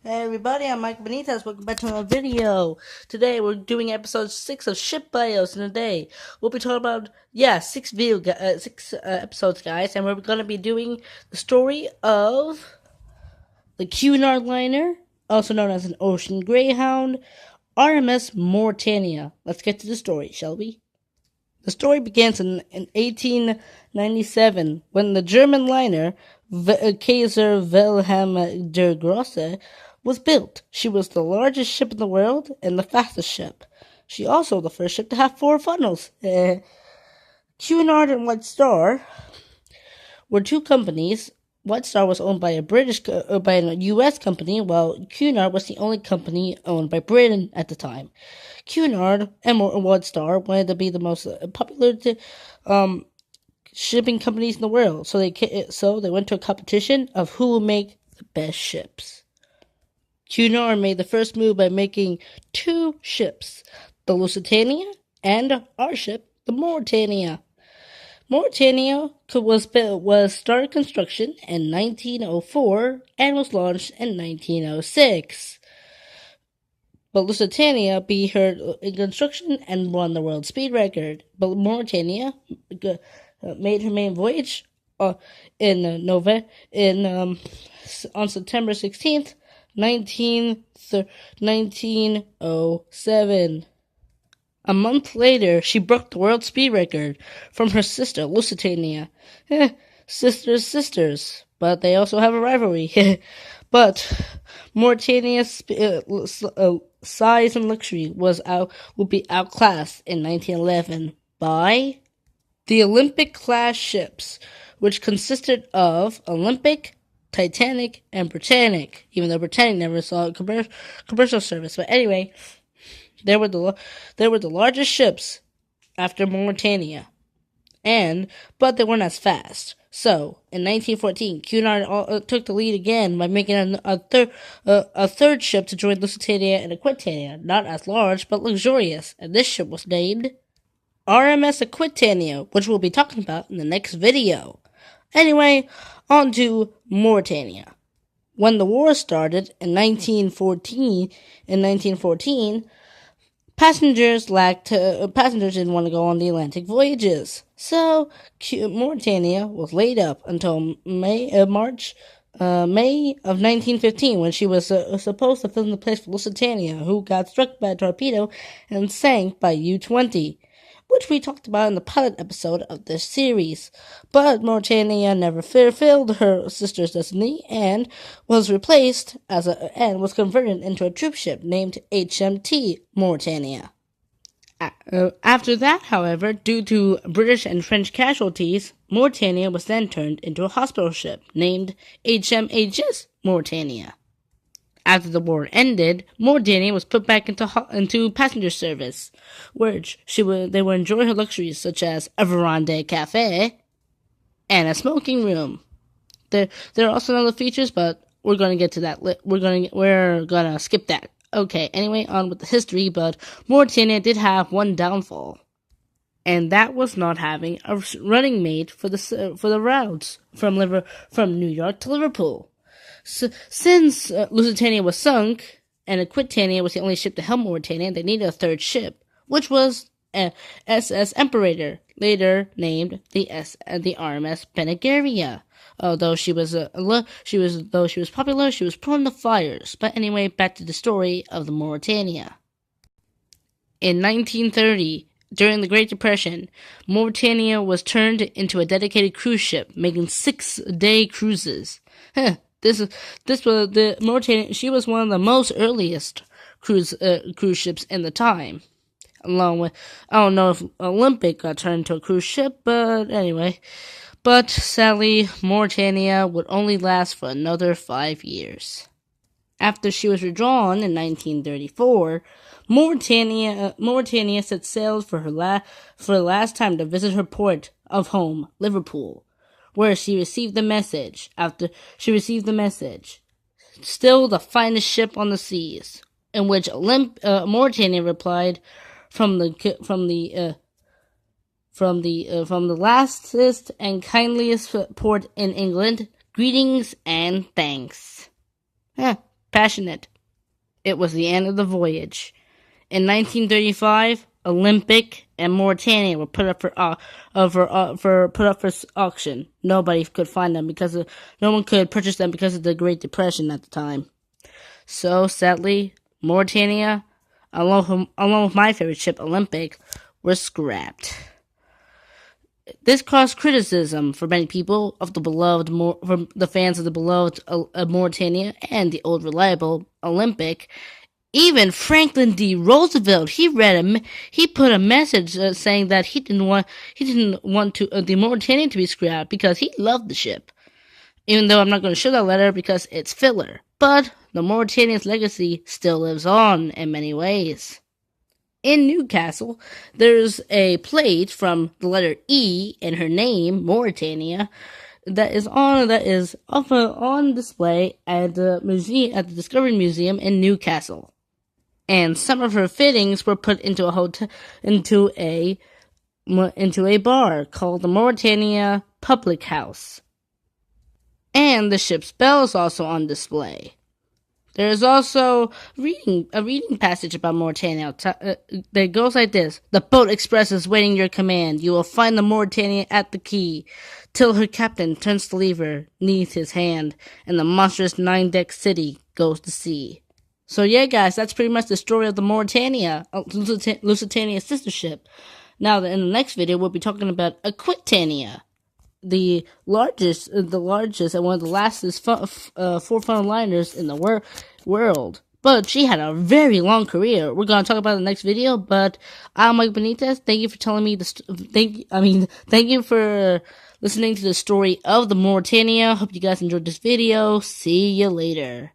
Hey everybody, I'm Mike Benitez. Welcome back to another video. Today we're doing episode 6 of Ship Bios in a day. We'll be talking about, six episodes, guys, and we're going to be doing the story of the Cunard liner, also known as an ocean greyhound, RMS Mauretania. Let's get to the story, shall we? The story begins in 1897 when the German liner Kaiser Wilhelm der Grosse was built. She was the largest ship in the world and the fastest ship. She also the first ship to have 4 funnels. Cunard and White Star were two companies. White Star was owned by by a U.S. company, while Cunard was the only company owned by Britain at the time. Cunard and White Star wanted to be the most popular shipping companies in the world, so they went to a competition of who will make the best ships. Cunard made the first move by making 2 ships, the Lusitania and our ship, the Mauretania. Mauretania was started construction in 1904 and was launched in 1906. But Lusitania beat her in construction and won the world speed record. But Mauretania made her main voyage on September 16th, 1907. A month later, she broke the world speed record from her sister, Lusitania. Sisters, but they also have a rivalry. But Mauretania's size and luxury would be outclassed in 1911 by the Olympic-class ships, which consisted of Olympic, Titanic, and Britannic, even though Britannic never saw commercial service. But anyway, they were the largest ships after Mauretania, but they weren't as fast. So, in 1914, Cunard took the lead again by making a third ship to join Lusitania and Aquitania, not as large but luxurious, and this ship was named RMS Aquitania, which we'll be talking about in the next video. Anyway, on to Mauretania. When the war started in 1914, passengers didn't want to go on the Atlantic voyages, so Mauretania was laid up until May of 1915, when she was supposed to fill in the place for Lusitania, who got struck by a torpedo and sank by U-20, which we talked about in the pilot episode of this series. But Mauretania never fulfilled her sister's destiny and was converted into a troop ship named HMT Mauretania. After that, however, due to British and French casualties, Mauretania was then turned into a hospital ship named HMHS Mauretania. After the war ended, Mauretania was put back into passenger service, where they would enjoy her luxuries such as a veranda cafe and a smoking room. There are also other features, but we're going to get to that. We're gonna skip that. Okay. Anyway, on with the history. But Mauretania did have one downfall, and that was not having a running mate for the routes from New York to Liverpool. Since Lusitania was sunk and Aquitania was the only ship to help Mauretania, they needed a third ship, which was SS Imperator, later named the RMS Benegaria. Although she was popular, she was prone to fires. But anyway, back to the story of the Mauretania. In 1930, during the Great Depression, Mauretania was turned into a dedicated cruise ship, making 6-day cruises. This was the Mauretania. She was one of the most earliest cruise ships in the time. Along with, I don't know if Olympic got turned into a cruise ship, but anyway. But sadly, Mauretania would only last for another 5 years. After she was withdrawn in 1934, Mauretania set sail for the last time to visit her port of home, Liverpool, where she received the message. Still the finest ship on the seas, in which Mauretania replied from the lastest and kindliest port in England, greetings and thanks. crashing it. It was the end of the voyage. In 1935, Olympic and Mauretania were put up for auction. Nobody could find them no one could purchase them because of the Great Depression at the time. So sadly, Mauretania, along with my favorite ship, Olympic, were scrapped. This caused criticism for many people of from the fans of the beloved Mauretania and the old reliable Olympic. Even Franklin D. Roosevelt, he put a message saying that he didn't want the Mauretania to be scrapped because he loved the ship. Even though I'm not going to show that letter because it's filler, but the Mauretania's legacy still lives on in many ways. In Newcastle, there's a plate from the letter E in her name, Mauretania, that is on display at the Discovery Museum in Newcastle. And some of her fittings were put into a bar called the Mauretania Public House. And the ship's bell is also on display. There is also a reading passage about Mauretania that goes like this. The boat express is waiting your command. You will find the Mauretania at the quay, till her captain turns the lever 'neath his hand, and the monstrous 9-deck city goes to sea. So yeah, guys, that's pretty much the story of the Mauretania, Lusitania's sister ship. Now, in the next video, we'll be talking about Aquitania, the largest and one of the lastest four-funnel liners in the world. But she had a very long career. We're gonna talk about it in the next video. But I'm Mike Benitez. Thank you for telling me thank you for listening to the story of the Mauretania. Hope you guys enjoyed this video. See you later.